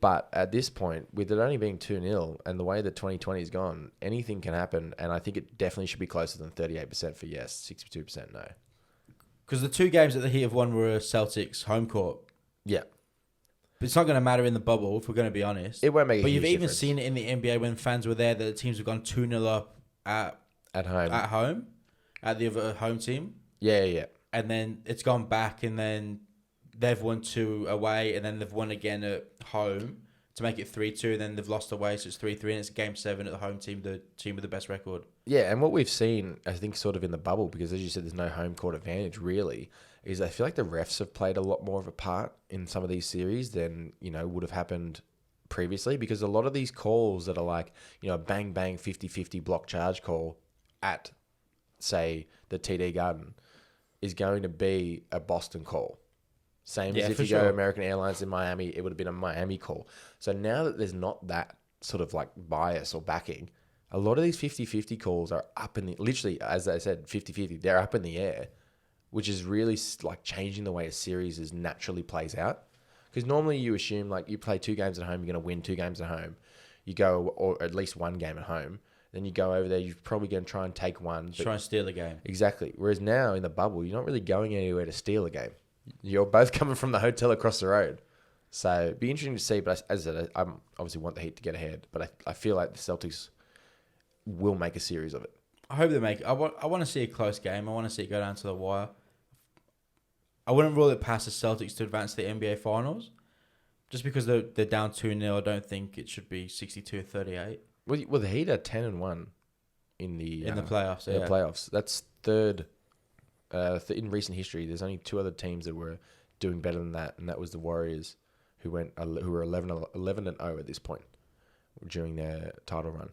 But at this point, with it only being 2-0 and the way that 2020 is gone, anything can happen. And I think it definitely should be closer than 38% for yes, 62% no. Because the 2 games that the Heat have won were Celtics home court. Yeah. But it's not going to matter in the bubble, if we're going to be honest. It won't make a But huge you've even difference. seen it in the NBA when fans were there that the teams have gone 2-0 up at home. At the other home team. Yeah. And then it's gone back, and then they've won 2 away, and then they've won again at home to make it 3-2, and then they've lost away, so it's 3-3, and it's game 7 at the home team, the team with the best record. Yeah, and what we've seen, I think, sort of in the bubble, because as you said, there's no home court advantage really, is I feel like the refs have played a lot more of a part in some of these series than, would have happened previously, because a lot of these calls that are like, bang, bang, 50-50 block charge call at, say, the TD Garden is going to be a Boston call. Same as if you go to American Airlines in Miami, it would have been a Miami call. So now that there's not that sort of like bias or backing, a lot of these 50-50 calls are up in the, literally, as I said, 50-50, they're up in the air, which is really like changing the way a series is naturally plays out. Because normally you assume like you play 2 games at home, you're going to win 2 games at home. You go, or at least 1 game at home. Then you go over there, you're probably going to try and take one. Try and steal a game. Exactly. Whereas now in the bubble, you're not really going anywhere to steal a game. You're both coming from the hotel across the road. So it'd be interesting to see. But as I said, I obviously want the Heat to get ahead. But I feel like the Celtics will make a series of it. I hope they make it. I want to see a close game. I want to see it go down to the wire. I wouldn't rule it past the Celtics to advance to the NBA Finals. Just because they're down 2-0, I don't think it should be 62-38. Well, the Heat are 10-1 in the playoffs. In the playoffs, that's third. In recent history, there's only 2 other teams that were doing better than that, and that was the Warriors, who were 11-0 at this point during their title run.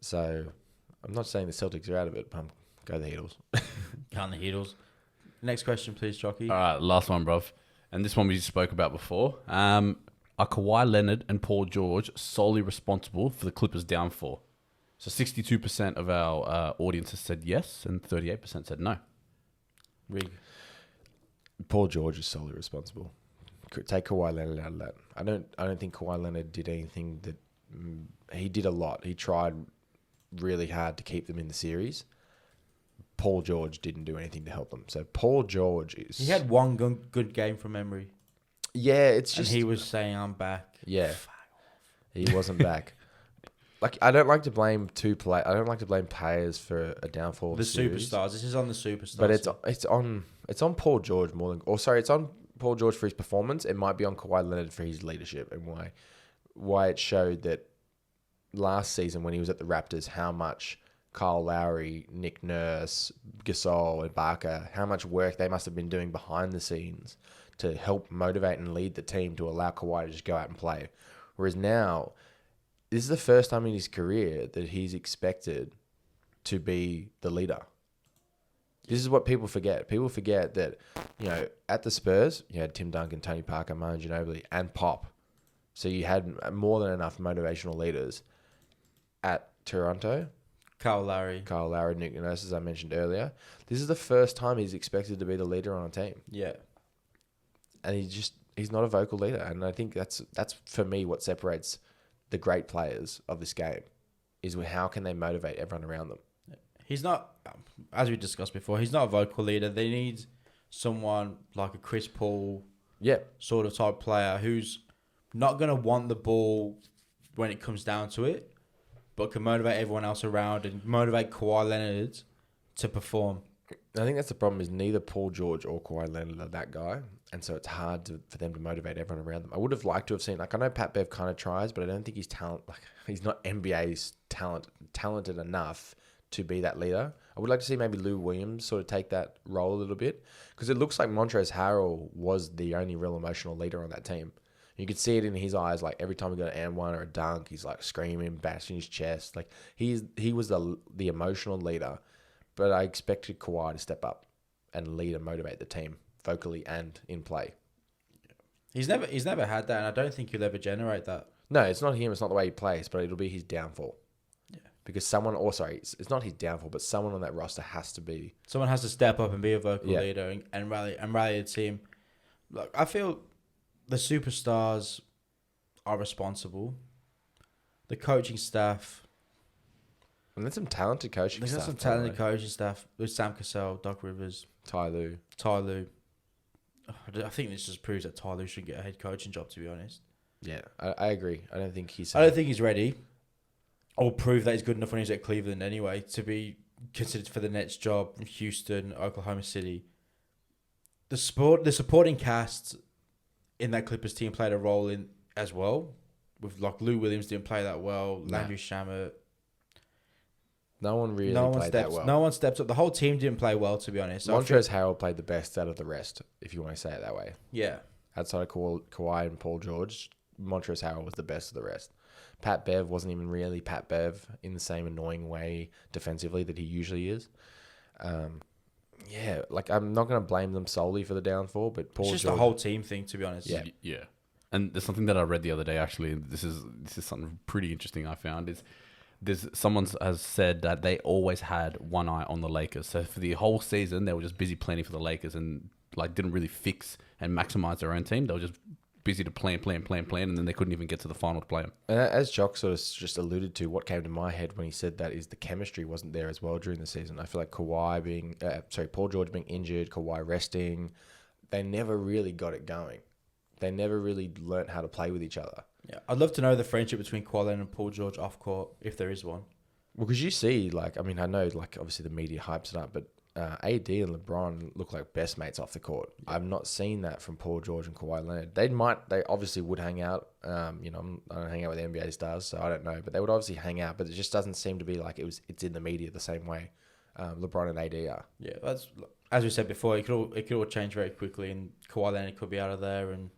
So I'm not saying the Celtics are out of it, but go the Heatles. Count the Heatles. Next question, please, Chocky. All right, last one, bruv. And this one we spoke about before. Are Kawhi Leonard and Paul George solely responsible for the Clippers' downfall? So 62% of our audience has said yes, and 38% said no. Rig. Paul George is solely responsible. Take Kawhi Leonard out of that. I don't think Kawhi Leonard did anything that he did a lot. He tried really hard to keep them in the series. Paul George didn't do anything to help them. So Paul George is... He had one good game from memory. Yeah, it's just... And he was saying, I'm back. Yeah. He wasn't back. Like, I don't like to blame players for a downfall of The the series. superstars. This is on the superstars. But it's on Paul George more than... it's on Paul George for his performance. It might be on Kawhi Leonard for his leadership and why it showed that last season when he was at the Raptors, how much Kyle Lowry, Nick Nurse, Gasol, and Barker, how much work they must have been doing behind the scenes to help motivate and lead the team to allow Kawhi to just go out and play. Whereas now, this is the first time in his career that he's expected to be the leader. This is what people forget. People forget that, at the Spurs, you had Tim Duncan, Tony Parker, Manu Ginobili, and Pop. So you had more than enough motivational leaders. At Toronto, Kyle Lowry, Nick Nurse, as I mentioned earlier. This is the first time he's expected to be the leader on a team. Yeah. And he's not a vocal leader. And I think that's for me what separates the great players of this game is how can they motivate everyone around them. He's not, as we discussed before, he's not a vocal leader. They need someone like a Chris Paul sort of type player who's not going to want the ball when it comes down to it, but can motivate everyone else around and motivate Kawhi Leonard to perform. I think that's the problem is neither Paul George or Kawhi Leonard are that guy. And so it's hard for them to motivate everyone around them. I would have liked to have seen, I know Pat Bev kind of tries, but I don't think he's not NBA's talented enough to be that leader. I would like to see maybe Lou Williams sort of take that role a little bit because it looks like Montrezl Harrell was the only real emotional leader on that team. You could see it in his eyes, like every time he got an and one or a dunk, he's like screaming, bashing his chest. Like he was the emotional leader, but I expected Kawhi to step up and lead and motivate the team vocally and in play. He's never had that, and I don't think he'll ever generate that. No, it's not him. It's not the way he plays, but it'll be his downfall. Yeah, because it's not his downfall, but someone on that roster has to be. Someone has to step up and be a vocal leader and rally the team. Look, I feel the superstars are responsible. The coaching staff. And there's some talented coaching staff. There's some talented coaching staff with Sam Cassell, Doc Rivers, Ty Lue. I think this just proves that Ty Lue should get a head coaching job, to be honest. Yeah, I agree. I don't think he's ready. Or prove that he's good enough when he's at Cleveland anyway to be considered for the next job in Houston, Oklahoma City. The supporting cast in that Clippers team played a role in as well. With like Lou Williams didn't play that well, Landry Shamet. No one really played that well. No one steps up. The whole team didn't play well, to be honest. So Montrezl Harrell played the best out of the rest, if you want to say it that way. Yeah. Outside of Kawhi and Paul George, Montrezl Harrell was the best of the rest. Pat Bev wasn't even really Pat Bev in the same annoying way defensively that he usually is. I'm not going to blame them solely for the downfall, but Paul It's just George, a whole team thing, to be honest. Yeah. Yeah. and there's something that I read the other day. Actually, this is something pretty interesting I found. Is there's someone has said that they always had one eye on the Lakers. So for the whole season, they were just busy planning for the Lakers and like didn't really fix and maximize their own team. They were just busy to plan, and then they couldn't even get to the final to play them. And as Choc sort of just alluded to, what came to my head when he said that is the chemistry wasn't there as well during the season. I feel like Paul George being injured, Kawhi resting, they never really got it going. They never really learnt how to play with each other. Yeah, I'd love to know the friendship between Kawhi Leonard and Paul George off court, if there is one. Well, because you see, like, I mean, I know, like, obviously the media hypes it up, but AD and LeBron look like best mates off the court. Yeah. I've not seen that from Paul George and Kawhi Leonard. They obviously would hang out. I don't hang out with NBA stars, so I don't know. But they would obviously hang out. But it just doesn't seem to be like it's in the media the same way LeBron and AD are. Yeah, that's as we said before. It could all change very quickly, and Kawhi Leonard could be out of there, and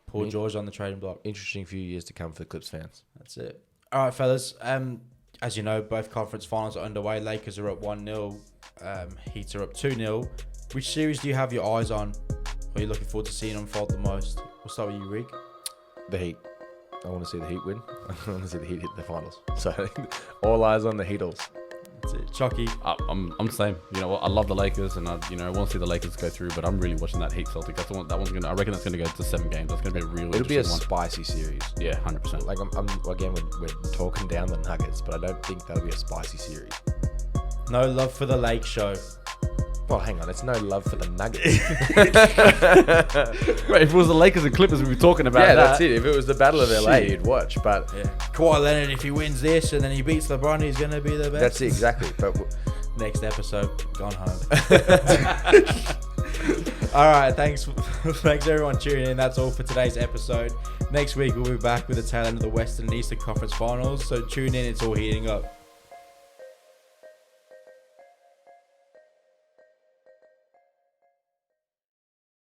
Paul George on the trading block. Interesting few years to come for the Clips fans. That's it. All right, fellas. As you know, both conference finals are underway. Lakers are up 1-0. Heat are up 2-0. Which series do you have your eyes on? Or are you looking forward to seeing unfold the most? We'll start with you, Rig. The Heat. I want to see the Heat win. I want to see the Heat hit the finals. So all eyes on the Heatles. That's it. Chucky. I'm the same. You know what? I love the Lakers, and I want to see the Lakers go through. But I'm really watching that Heat Celtic. That's the one. That one's gonna. I reckon that's gonna go to 7 games. That's gonna be a real. It'll be a one. spicy series. Yeah, 100%. Like we're talking down the Nuggets, but I don't think that'll be a spicy series. No love for the Lake Show. Well, hang on. It's no love for the Nuggets. Right, if it was the Lakers and Clippers, we'd be talking about that. That's it. If it was the Battle of LA, you'd watch. But yeah. Kawhi Leonard, if he wins this and then he beats LeBron, he's going to be the best. That's it, exactly. But next episode, gone home. All right, thanks everyone tuning in. That's all for today's episode. Next week, we'll be back with the tail end of the Western and Eastern Conference Finals. So tune in. It's all heating up.